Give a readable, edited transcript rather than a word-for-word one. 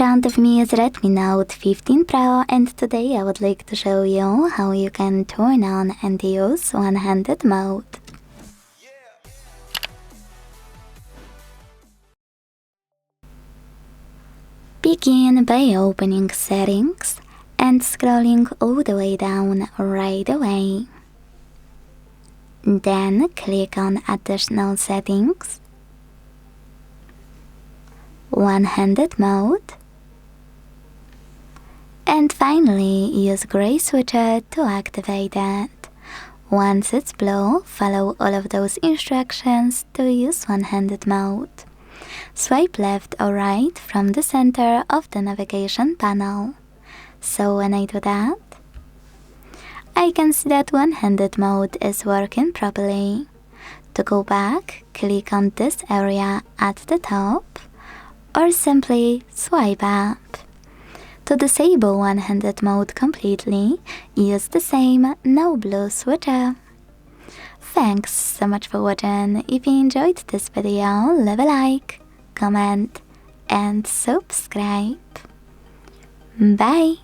front of me is Redmi Note 15 Pro, and today I would like to show you how you can turn on and use one-handed mode. Begin by opening Settings and scrolling all the way down right away. Then click on Additional Settings, One-handed Mode, and finally use gray switcher to activate it. Once it's blue, follow all of those instructions to use one-handed mode. Swipe left or right from the center of the navigation panel. So when I do that, I can see that one-handed mode is working properly. To go back, click on this area at the top, or simply swipe up. To disable one-handed mode completely, use the same no blue switcher. Thanks so much for watching. If you enjoyed this video, leave a like, comment and subscribe. Bye!